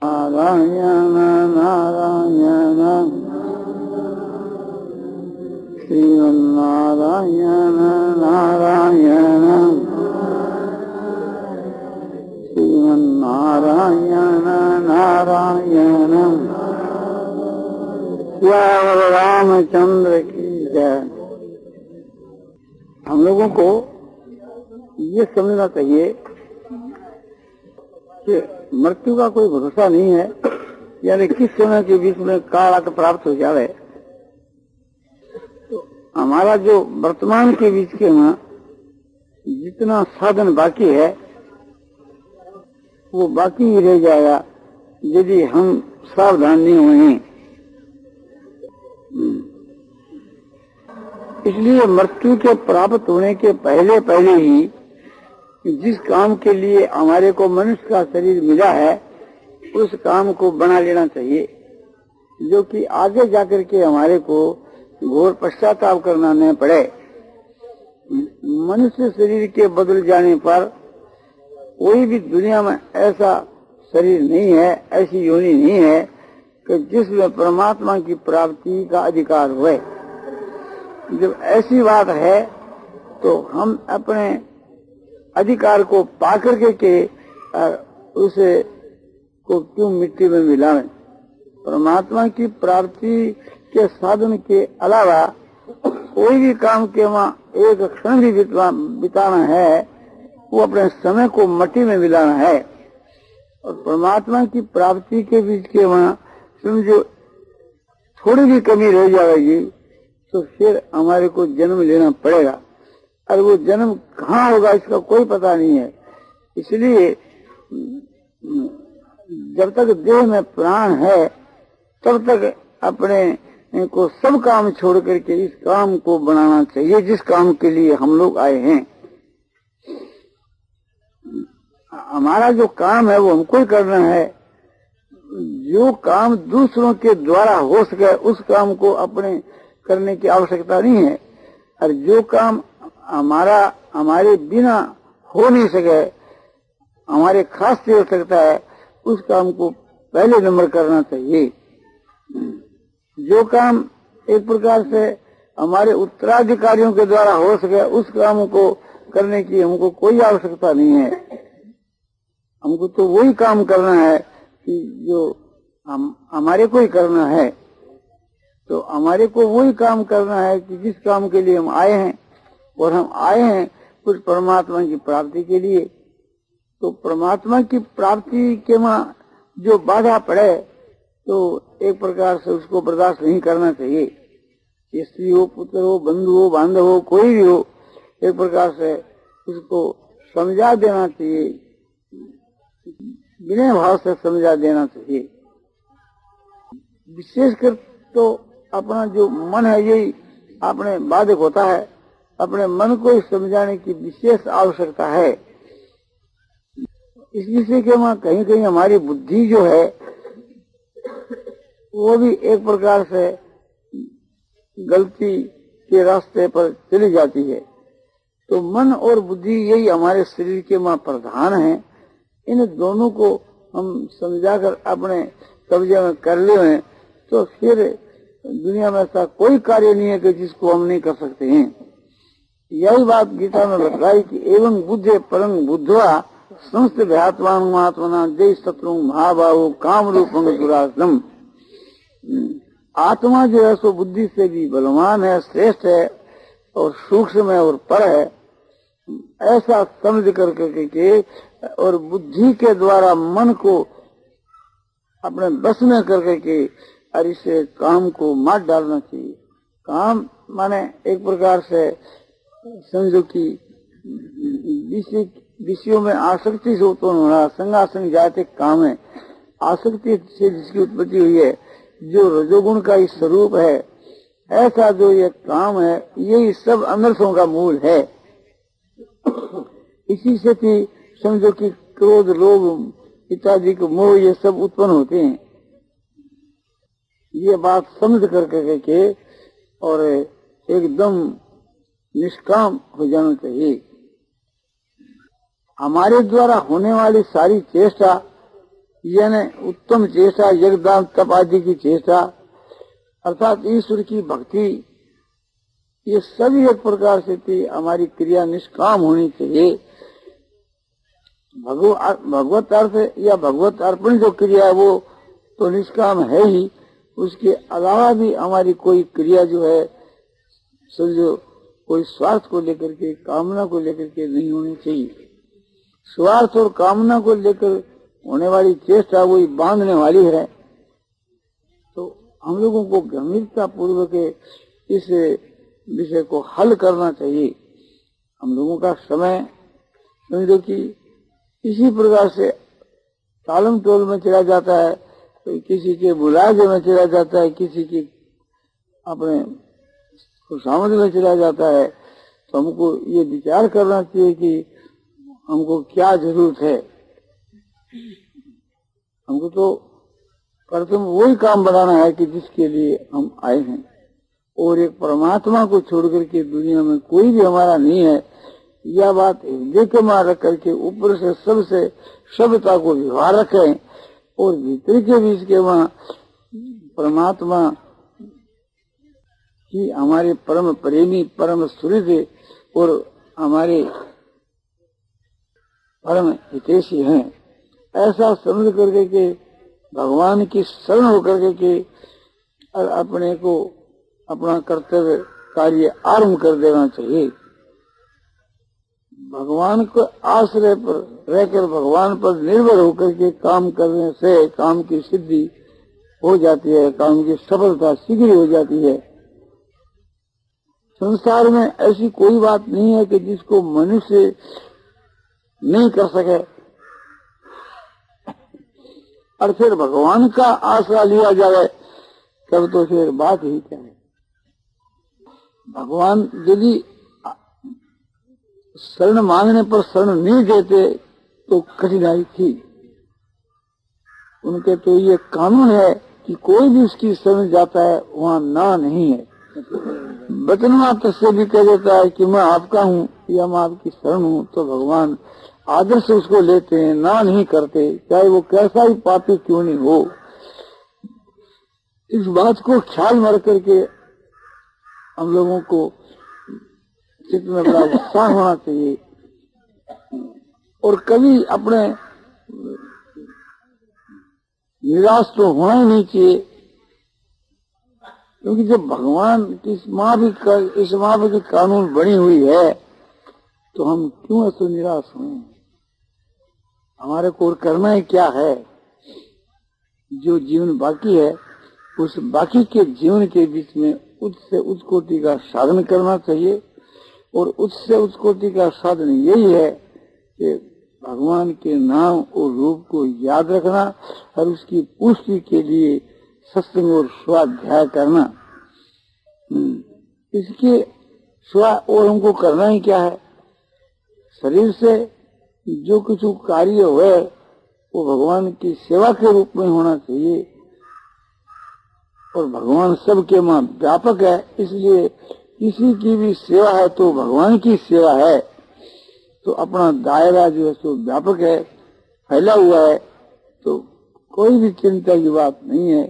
नारायण नारायण श्रीमन्नारायण नारायण श्रीमन्नारायण नारायण। श्याम रामचंद्र की जय। हम लोगों को ये समझना चाहिए कि मृत्यु का कोई भरोसा नहीं है, यानी किस समय के बीच में काल प्राप्त हो जाए। तो हमारा जो वर्तमान के बीच के में जितना साधन बाकी है वो बाकी ही रह जाएगा यदि हम सावधान नहीं हुए। इसलिए मृत्यु के प्राप्त होने के पहले पहले ही जिस काम के लिए हमारे को मनुष्य का शरीर मिला है उस काम को बना लेना चाहिए, जो कि आगे जाकर के हमारे को घोर पश्चाताप करना न पड़े। मनुष्य शरीर के बदल जाने पर कोई भी दुनिया में ऐसा शरीर नहीं है, ऐसी योनि नहीं है कि जिसमें परमात्मा की प्राप्ति का अधिकार हुए। जब ऐसी बात है तो हम अपने अधिकार को पाकर के उसे को क्यों मिट्टी में मिलाएं। परमात्मा की प्राप्ति के साधन के अलावा कोई भी काम के वहाँ एक क्षण भी बिताना है वो अपने समय को मिट्टी में मिलाना है। और परमात्मा की प्राप्ति के बीच के वहाँ समझो थोड़ी भी कमी रह जाएगी तो फिर हमारे को जन्म लेना पड़ेगा, और वो जन्म कहाँ होगा इसका कोई पता नहीं है। इसलिए जब तक देह में प्राण है तब तक अपने को सब काम छोड़ करके इस काम को बनाना चाहिए जिस काम के लिए हम लोग आए हैं। हमारा जो काम है वो हमको ही करना है। जो काम दूसरों के द्वारा हो सके उस काम को अपने करने की आवश्यकता नहीं है, और जो काम हमारे बिना हो नहीं सके, हमारे खास से हो सकता है, उस काम को पहले नंबर करना चाहिए। जो काम एक प्रकार से हमारे उत्तराधिकारियों के द्वारा हो सके उस काम को करने की हमको कोई आवश्यकता नहीं है। हमको तो वही काम करना है कि जो हमारे को ही करना है। तो हमारे को वही काम करना है कि जिस काम के लिए हम आए हैं, और हम आए हैं कुछ परमात्मा की प्राप्ति के लिए। तो परमात्मा की प्राप्ति के वहाँ जो बाधा पड़े तो एक प्रकार से उसको बर्दाश्त नहीं करना चाहिए। स्त्री हो, पुत्र हो, बंधु हो, बांधव हो, कोई भी हो, एक प्रकार से उसको समझा देना चाहिए, विनय भाव से समझा देना चाहिए। विशेषकर तो अपना जो मन है यही अपने बाधक होता है। अपने मन को समझाने की विशेष आवश्यकता है। इस विषय के वहाँ कहीं कहीं हमारी बुद्धि जो है वो भी एक प्रकार से गलती के रास्ते पर चली जाती है। तो मन और बुद्धि यही हमारे शरीर के वहाँ प्रधान है। इन दोनों को हम समझाकर अपने कब्जे में कर ले तो फिर दुनिया में ऐसा कोई कार्य नहीं है कि जिसको हम नहीं कर सकते हैं। यही बात गीता में बताई कि एवं बुद्धे परं बुद्धवा संस्थ भयात्मात्मना जय शत्रु महाबाहु काम रूपं दुरासम। आत्मा जो है सो बुद्धि से भी बलवान है, श्रेष्ठ है और सूक्ष्म है और पर है। ऐसा समझ करके और बुद्धि के द्वारा मन को अपने बस में करके और इसे काम को मार डालना चाहिए। काम माने एक प्रकार से समझो कि विषयों में आसक्ति से उत्पन्न होना, संगासंग जाते काम है। आसक्ति से जिसकी उत्पत्ति हुई है, जो रजोगुण का ही स्वरूप है, ऐसा जो ये काम है यही सब अनर्थों का मूल है। इसी से भी समझो कि क्रोध, लोभ इत्यादि के मोह ये सब उत्पन्न होते हैं। ये बात समझ करके और एकदम निष्काम हो जाना चाहिए। हमारे द्वारा होने वाली सारी चेष्टा यानी उत्तम चेष्टा, यज्ञदान तप आदि की चेष्टा, अर्थात ईश्वर की भक्ति, ये सभी एक प्रकार से थी हमारी क्रिया निष्काम होनी चाहिए। भगवत अर्थ या भगवत अर्पण जो क्रिया है वो तो निष्काम है ही, उसके अलावा भी हमारी कोई क्रिया जो है समझो कोई स्वार्थ को लेकर के, कामना को लेकर के नहीं होनी चाहिए। स्वार्थ और कामना को लेकर होने वाली चेष्टा वही बांधने वाली है। तो हम लोगों को गंभीरता पूर्वक इस विषय को हल करना चाहिए। हम लोगों का समय समझो कि इसी प्रकार से तालम टोल में चला जाता है, तो किसी के मुलाजे में चला जाता है, किसी की अपने खुशामद में चला जाता है। तो हमको ये विचार करना चाहिए कि हमको क्या जरूरत है। हमको तो प्रथम वही काम बनाना है कि जिसके लिए हम आए हैं, और एक परमात्मा को छोड़ करके दुनिया में कोई भी हमारा नहीं है। यह बात हृदय के मार रख करके ऊपर से सबसे सभ्यता को व्यवहार रखें, और भीतर के बीच के वहाँ परमात्मा कि हमारे परम प्रेमी, परम सुहृद और हमारे परम हितैषी हैं, ऐसा समझ करके के भगवान की शरण होकर के अपने को अपना कर्तव्य कार्य आरंभ कर देना चाहिए। भगवान को आश्रय पर रहकर, भगवान पर निर्भर होकर के काम करने से काम की सिद्धि हो जाती है, काम की सफलता शीघ्र हो जाती है। संसार में ऐसी कोई बात नहीं है कि जिसको मनुष्य नहीं कर सके, और फिर भगवान का आसरा लिया जाए तब तो फिर बात ही क्या है। भगवान यदि शरण मांगने पर शरण नहीं देते तो कठिनाई थी। उनके तो ये कानून है कि कोई भी उसकी शरण जाता है वहाँ ना नहीं है। वचन मात्र से भी कह देता है कि मैं आपका हूँ या मैं आपकी शरण हूँ, तो भगवान आदर से उसको लेते हैं, ना नहीं करते, चाहे वो कैसा ही पापी क्यों नहीं हो। इस बात को ख्याल में रख करके हम लोगों को चित्त में बड़ा उत्साह होना चाहिए, और कभी अपने निराश तो होना ही नहीं चाहिए। क्योंकि जब भगवान की इस माँ की कानून बनी हुई है तो हम क्यों ऐसे निराश हुए। हमारे को करना ही क्या है। जो जीवन बाकी है उस बाकी के जीवन के बीच में उच्च से उच्च कोटि का साधन करना चाहिए, और उच्च से उच्च कोटि का साधन यही है कि भगवान के नाम और रूप को याद रखना और उसकी पुष्टि के लिए सत्संग और स्वाध्याय करना। इसके सिवा और हमको करना ही क्या है। शरीर से जो कुछ कार्य हुए वो भगवान की सेवा के रूप में होना चाहिए, और भगवान सबके मां व्यापक है, इसलिए किसी की भी सेवा है तो भगवान की सेवा है। तो अपना दायरा जो है सो व्यापक है, फैला हुआ है, तो कोई भी चिंता की बात नहीं है।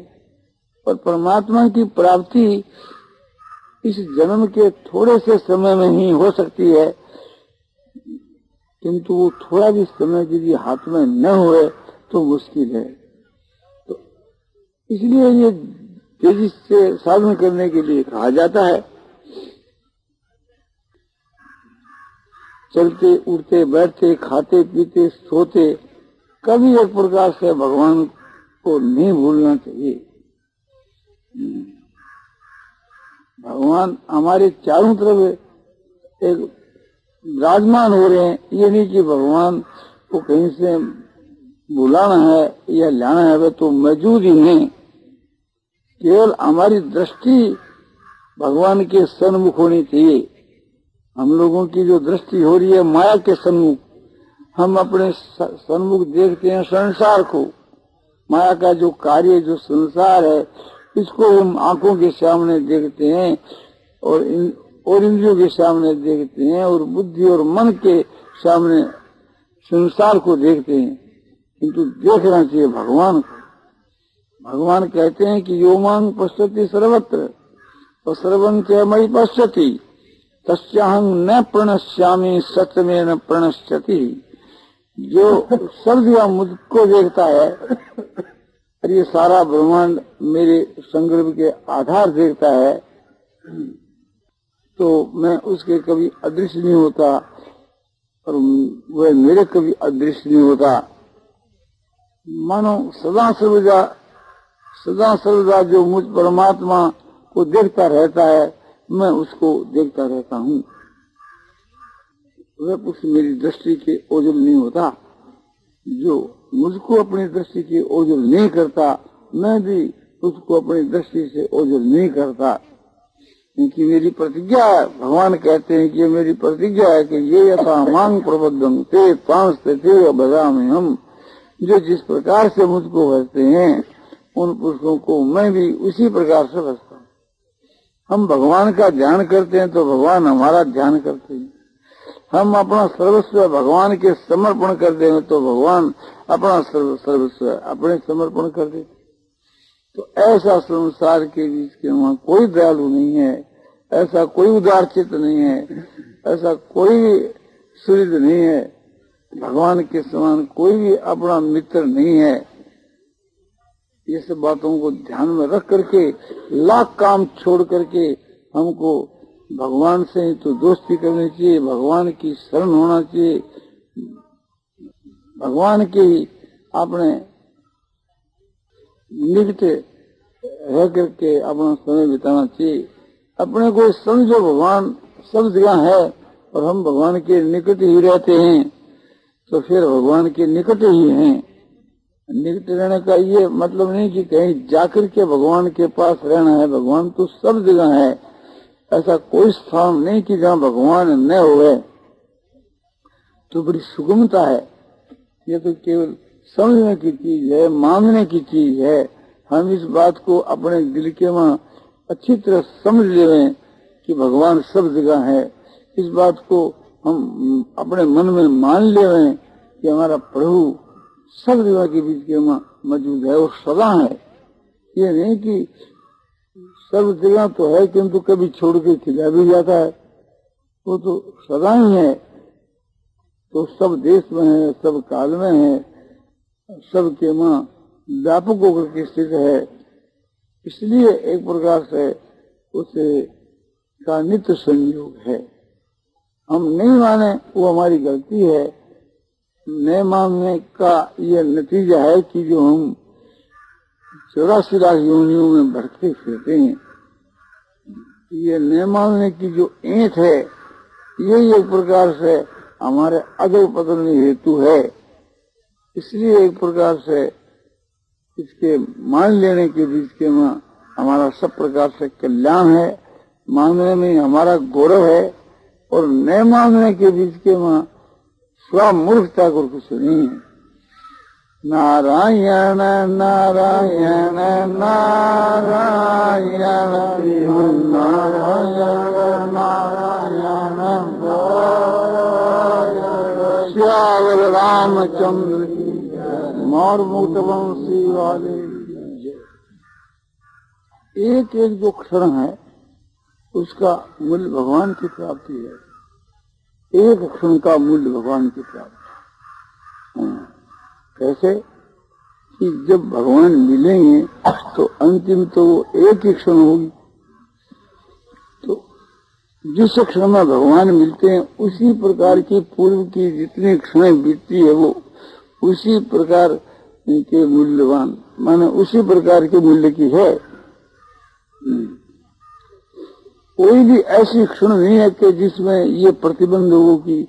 और परमात्मा की प्राप्ति इस जन्म के थोड़े से समय में ही हो सकती है, किंतु वो थोड़ा भी समय यदि हाथ में न हुए तो मुश्किल है। तो इसलिए ये तेजी से साधन करने के लिए कहा जाता है। चलते उठते बैठते खाते पीते सोते कभी एक प्रकार से भगवान को नहीं भूलना चाहिए। भगवान हमारे चारों तरफ एक विराजमान हो रहे हैं। ये नहीं कि भगवान को कहीं से बुलाना है या लाना है, वे तो मौजूद ही नहीं। केवल हमारी दृष्टि भगवान के सन्मुख होनी चाहिए। हम लोगों की जो दृष्टि हो रही है माया के सन्मुख, हम अपने सन्मुख देखते हैं संसार को। माया का जो कार्य जो संसार है इसको हम आंखों के सामने देखते हैं और इंद्रियों के सामने देखते हैं और बुद्धि और मन के सामने संसार को देखते हैं, किंतु देखना चाहिए भगवान को। भगवान कहते हैं कि यो मांग पश्यति सर्वत्र और सर्वं च मयि पश्यति तस्याहं न प्रणश्यामि सच में न प्रणश्यति। जो सब जगह मुझको देखता है और ये सारा ब्रह्मांड मेरे संकल्प के आधार देखता है, तो मैं उसके कभी अदृश्य नहीं होता और वह मेरे कभी अदृश्य नहीं होता। मानो सदा सर्वदा जो मुझ परमात्मा को देखता रहता है, मैं उसको देखता रहता हूँ। वह कुछ मेरी दृष्टि के ओझल नहीं होता। जो मुझको अपनी दृष्टि के ओझल नहीं करता, मैं भी उसको अपनी दृष्टि से ओझल नहीं करता, क्योंकि मेरी प्रतिज्ञा है। भगवान कहते हैं कि ये मेरी प्रतिज्ञा है कि ये यथा मांग प्रबद्धम ते पांचते थे बजामे हम। जो जिस प्रकार से मुझको भजते हैं उन पुरुषों को मैं भी उसी प्रकार से भजता हूँ। हम भगवान का ध्यान करते हैं तो भगवान हमारा ध्यान करते हैं। हम अपना सर्वस्व भगवान के समर्पण कर देंगे तो भगवान अपना सर्वस्व अपने समर्पण कर देते। तो ऐसा संसार के बीच के वहाँ कोई दयालु नहीं है, ऐसा कोई उदार चित्त नहीं है, ऐसा कोई सुहृद नहीं है, भगवान के समान कोई भी अपना मित्र नहीं है। ये सब बातों को ध्यान में रख करके लाख काम छोड़ करके हमको भगवान से ही तो दोस्ती करनी चाहिए, भगवान की शरण होना चाहिए, भगवान के ही अपने निकट रह करके अपना समय बिताना चाहिए। अपने को समझो भगवान सब जगह है और हम भगवान के निकट ही रहते हैं, तो फिर भगवान के निकट ही हैं। निकट रहने का ये मतलब नहीं कि कहीं जाकर के भगवान के पास रहना है। भगवान तो सब जगह है, ऐसा कोई स्थान नहीं कि जहाँ भगवान न होवे। तो बड़ी सुगमता है। ये तो केवल समझने की चीज है, मानने की चीज है। हम इस बात को अपने दिल के वहाँ अच्छी तरह समझ लें कि भगवान सब जगह है। इस बात को हम अपने मन में मान लें कि हमारा प्रभु सब जगह के बीच के वहाँ मौजूद है और सदा है। ये नहीं कि सब जगह तो है किंतु कभी छोड़ के खिला भी जाता है, वो तो सदा ही है। तो सब देश में है, सब काल में है, सबके वहाँ व्यापक होकर के स्थित है। इसलिए एक प्रकार से उसे का नित्य संयोग है। हम नहीं माने वो हमारी गलती है। न मानने का ये नतीजा है कि जो हम 84 लाख योनियों में भटकते फिरते हैं। ये न मानने की जो ऐंठ है, यही एक प्रकार से हमारे अदल पतन में हेतु है। इसलिए एक प्रकार से इसके मान लेने के बीच के में हमारा सब प्रकार से कल्याण है, मानने में हमारा गौरव है, और न मानने के बीच के में स्वमूर्खता को कुछ नहीं है। नारायण नारायण नारायण नारायण नारायण श्यावर रामचंद्र की मोर मुक्त वंशी वाले। एक एक जो क्षण है उसका मूल्य भगवान की प्राप्ति है। एक क्षण का मूल्य भगवान की प्राप्ति। कैसे कि जब भगवान मिलेंगे तो अंतिम तो वो एक ही क्षण होगी। तो जिस क्षण में भगवान मिलते हैं उसी प्रकार की पूर्व की जितनी क्षण बीतती है वो उसी प्रकार के मूल्यवान, माने उसी प्रकार के मूल्य की है। कोई भी ऐसी क्षण नहीं है कि जिसमें ये प्रतिबंध हो कि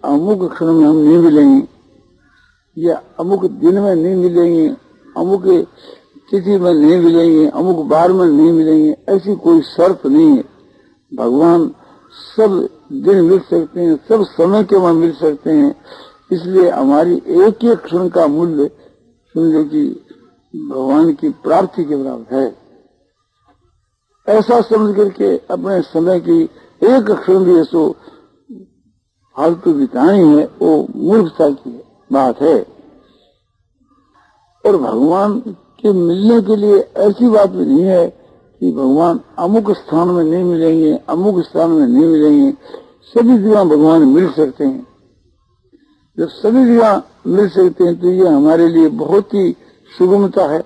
अमुक क्षण में हम नहीं मिलेंगे या अमुक दिन में नहीं मिलेंगे, अमुक तिथि में नहीं मिलेंगे, अमुक बार में नहीं मिलेंगे। ऐसी कोई शर्त नहीं है। भगवान सब दिन मिल सकते हैं, सब समय के वहां मिल सकते हैं। इसलिए हमारी एक एक क्षण का मूल्य समझो कि भगवान की प्राप्ति के बराबर है। ऐसा समझ करके अपने समय की एक क्षण भी ऐसो फालतू बितानी है, वो मूर्खता की बात है। और भगवान के मिलने के लिए ऐसी बात भी नहीं है कि भगवान अमुक स्थान में नहीं मिलेंगे, अमुक स्थान में नहीं मिलेंगे। सभी जगह भगवान मिल सकते हैं। जब सभी जगह मिल सकते हैं तो ये हमारे लिए बहुत ही सुगमता है,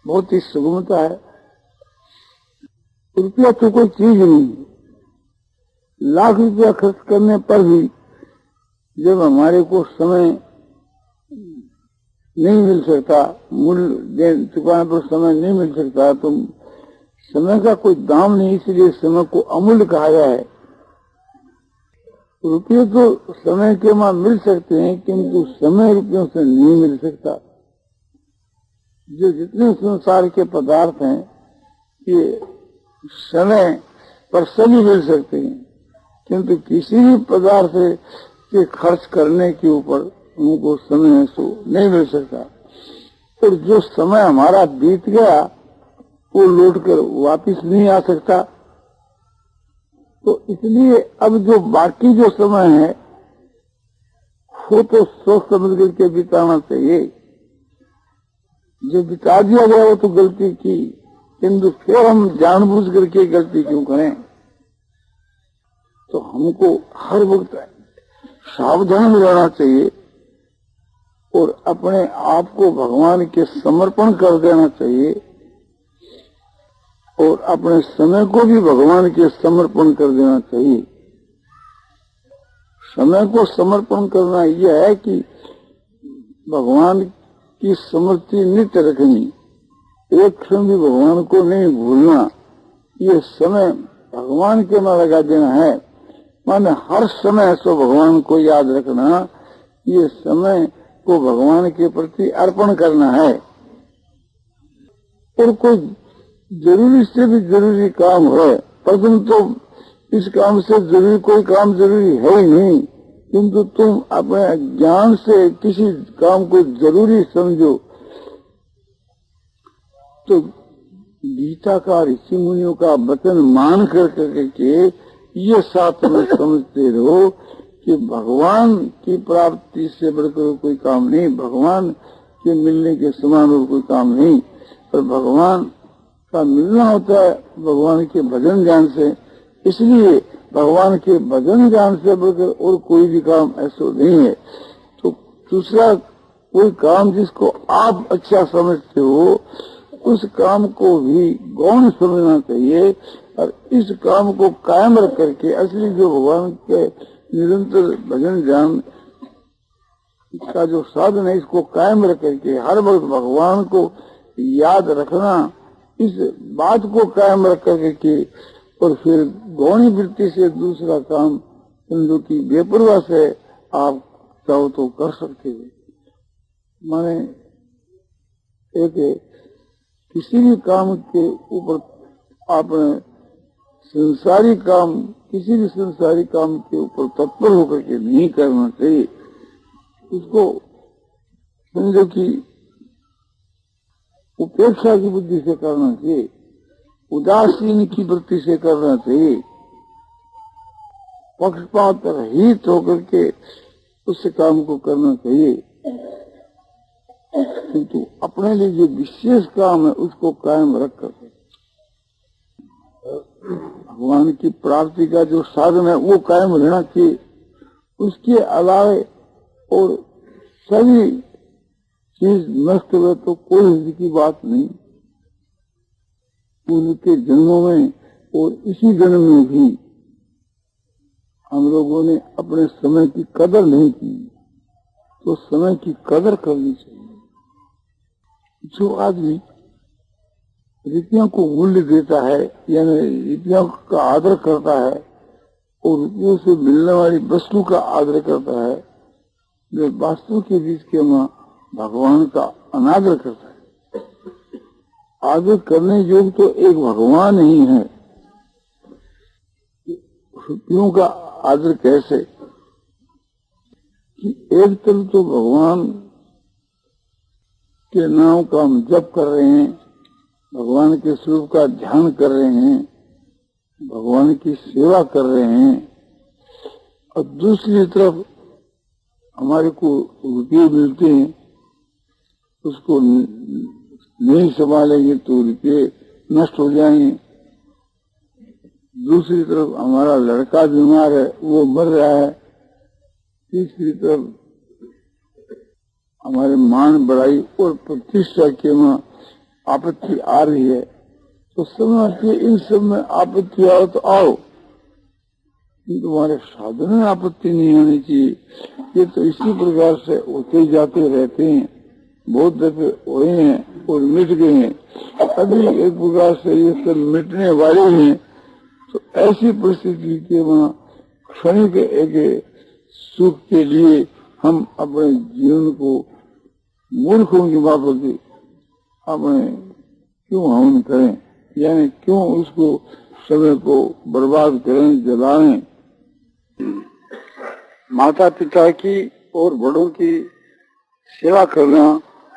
बहुत ही सुगमता है। रुपया तो कोई चीज नहीं है। लाख रुपया खर्च करने पर भी जब हमारे को समय नहीं मिल सकता, मूल्य चुकाने पर समय नहीं मिल सकता, तो समय का कोई दाम नहीं, इसलिए समय को अमूल्य कहा गया है। रुपये तो समय के वहां मिल सकते हैं, किंतु समय रुपयों से नहीं मिल सकता। जो जितने संसार के पदार्थ हैं ये समय पर सभी मिल सकते हैं, किंतु किसी भी पदार्थ के खर्च करने के ऊपर उनको समय सो नहीं मिल सकता। और जो समय हमारा बीत गया वो लौटकर वापिस नहीं आ सकता। तो इसलिए अब जो बाकी जो समय है वो तो सोच समझ करके बिताना चाहिए। जो बिता दिया गया वो तो गलती की, किंतु फिर हम जानबूझ करके गलती क्यों करें। तो हमको हर वक्त सावधान रहना चाहिए और अपने आप को भगवान के समर्पण कर देना चाहिए और अपने समय को भी भगवान के समर्पण कर देना चाहिए। समय को समर्पण करना यह है कि भगवान की स्मृति नित्य रखनी, एक क्षण भी भगवान को नहीं भूलना। ये समय भगवान के में लगा देना है, माने हर समय सो भगवान को याद रखना, ये समय को भगवान के प्रति अर्पण करना है। और कोई जरूरी से भी जरूरी काम है, परंतु तो इस काम से जरूरी कोई काम जरूरी है ही नहीं, किंतु तुम अपने ज्ञान से किसी काम को जरूरी समझो। तो गीता का, ऋषि मुनियों का वचन मान करके ये साथ में समझते रहो कि भगवान की प्राप्ति से बढ़कर कोई काम नहीं, भगवान के मिलने के समान और कोई काम नहीं। पर भगवान का मिलना होता है भगवान के भजन ज्ञान से, इसलिए भगवान के भजन ज्ञान से बढ़कर और कोई भी काम ऐसा नहीं है। तो दूसरा कोई काम जिसको आप अच्छा समझते हो उस काम को भी गौण समझना चाहिए और इस काम को कायम रख करके असली जो भगवान के निरंतर भजन ज्ञान का जो साधन है इसको कायम रख करके हर वक्त भगवान को याद रखना, इस बात को कायम रख करके और फिर गौणी वृत्ति से दूसरा काम समझो की बेपरवाह से आप चाहो तो कर सकते हो। माने एक किसी भी काम के ऊपर आपने संसारी काम, किसी भी संसारी काम के ऊपर तत्पर होकर के नहीं करना चाहिए। उसको समझो कि उपेक्षा की बुद्धि से करना चाहिए, उदासीन की वृत्ति से करना चाहिए, पक्षपात रहित होकर के उस काम को करना चाहिए। किंतु अपने लिए जो विशेष काम है उसको कायम रखकर भगवान की प्राप्ति का जो साधन है वो कायम रहना चाहिए। उसके अलावे और सभी चीज नष्ट हुए तो कोई की बात नहीं। उनके जन्मों में और इसी जन्म में भी हम लोगों ने अपने समय की कदर नहीं की, तो समय की कदर करनी चाहिए। जो आदमी रुपयों को मूल्य देता है यानी रुपयों का आदर करता है और रुपयों से मिलने वाली वस्तु का आदर करता है, वे वास्तव के बीच के मां भगवान का अनादर करता है। आदर करने योग्य तो एक भगवान ही है। रुपयों का आदर कैसे कि एक तरफ तो भगवान के नाम का हम जप कर रहे हैं, भगवान के स्वरूप का ध्यान कर रहे हैं, भगवान की सेवा कर रहे हैं, और दूसरी तरफ हमारे को रुपये मिलते हैं उसको नहीं संभालेंगे तो रुपये नष्ट हो जाएंगे। दूसरी तरफ हमारा लड़का बीमार है, वो मर रहा है। तीसरी तरफ हमारे मान बढ़ाई और प्रतिष्ठा के वहां आपत्ति आ रही है, तो समझते इन सब में आपत्ति आओ तो आओ, तुम्हारे साधन में आपत्ति नहीं होनी चाहिए। ये तो इसी प्रकार से होते जाते रहते हैं, बहुत दफे हुए हैं और मिट गए हैं। अभी एक प्रकार से ये सब मिटने वाले हैं। तो ऐसी परिस्थिति के वहाँ क्षणिक एक सुख के लिए हम अपने जीवन को मूर्खों की बाबत अपने क्यों हवन करें, यानी क्यों उसको समय को बर्बाद करें, जलाएं। माता पिता की और बड़ों की सेवा करना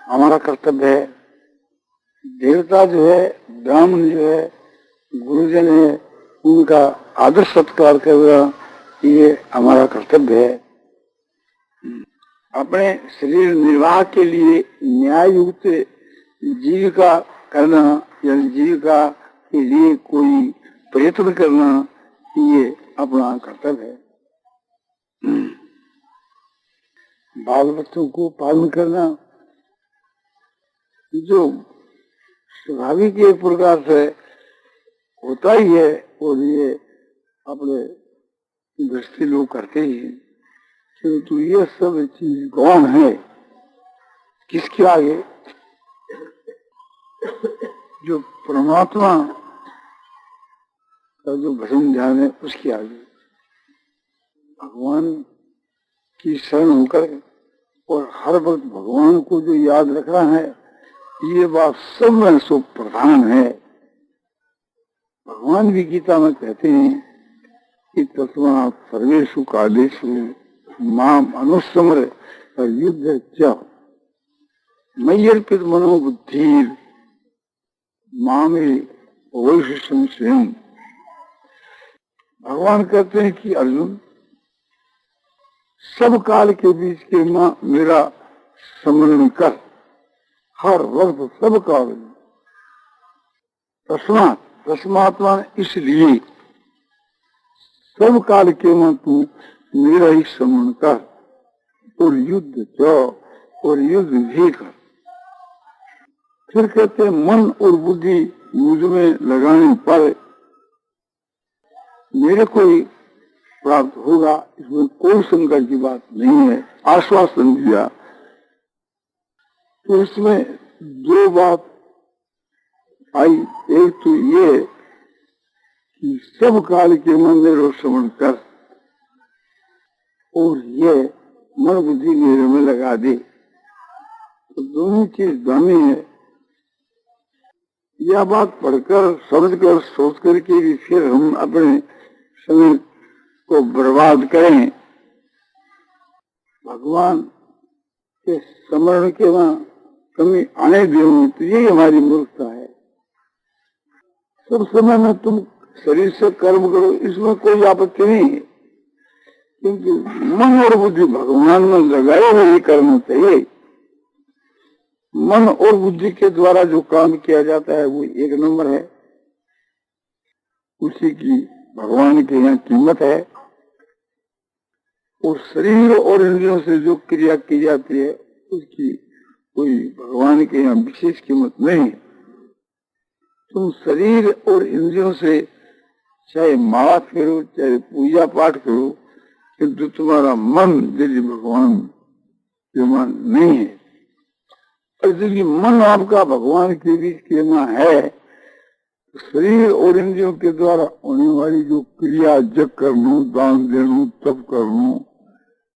हमारा कर्तव्य है। देवता जो है, ब्राह्मण जो है, गुरुजन है, उनका आदर सत्कार करना ये हमारा कर्तव्य है। अपने शरीर निर्वाह के लिए न्याय युक्त जीविका करना या जीविका के लिए कोई प्रयत्न करना ये अपना कर्तव्य है। बाल बच्चों को पालन करना जो स्वाभाविक एक प्रकार से होता ही है, और ये अपने गृहस्थी लोग करते ही हैं, किंतु ये सब चीज गौण है किसके आगे? जो परमात्मा का जो भजन ध्यान है उसके आगे। भगवान की शरण होकर और हर वक्त भगवान को जो याद रखना है, ये बात सब में सो प्रधान है। भगवान भी गीता में कहते हैं कि तस्मात् सर्वेषु कालेषु माम अनुस्मर युद्ध च मय्यर्पित मनोबुद्धिर मामे वैशिष्टम स्वयं। भगवान कहते हैं कि अर्जुन, सब काल के बीच के माँ मेरा स्मरण कर, हर वक्त सब काल। तस्मात् इसलिए सब काल के माँ तू मेरा ही स्मरण कर, और युद्ध च, और युद्ध भी कर। फिर कहते हैं मन और बुद्धि मुझ में लगाने पर मेरे को ही प्राप्त होगा, इसमें कोई शंका की बात नहीं है। आश्वासन दिया। तो इसमें दो बात आई। एक तो ये कि सब काल के मन में श्रवण कर, और ये मन बुद्धि मेरे में लगा दे। तो दोनों चीज दामी है। यह बात पढ़कर, समझकर, सोच करके भी फिर हम अपने समय को बर्बाद करें, भगवान के स्मरण के वहां कमी आने दें, तो यही हमारी मूर्खता है। सब समय में तुम शरीर से कर्म करो, इसमें कोई आपत्ति नहीं है, क्योंकि मन और बुद्धि भगवान में लगाए हुए कर्म चाहिए। मन और बुद्धि के द्वारा जो काम किया जाता है वो एक नंबर है, उसी की भगवान के यहाँ कीमत है। और शरीर और इंद्रियों से जो क्रिया की जाती है उसकी कोई भगवान के यहाँ विशेष कीमत नहीं। तुम शरीर और इंद्रियों से चाहे माला फेरो, चाहे पूजा पाठ करो, किंतु तुम्हारा मन यदि भगवान विमान नहीं है, और यदि मन आपका भगवान के बीच के वहाँ है, तो शरीर और इंद्रियों के द्वारा होने वाली जो क्रिया, जग करना, दान देना, तप करना,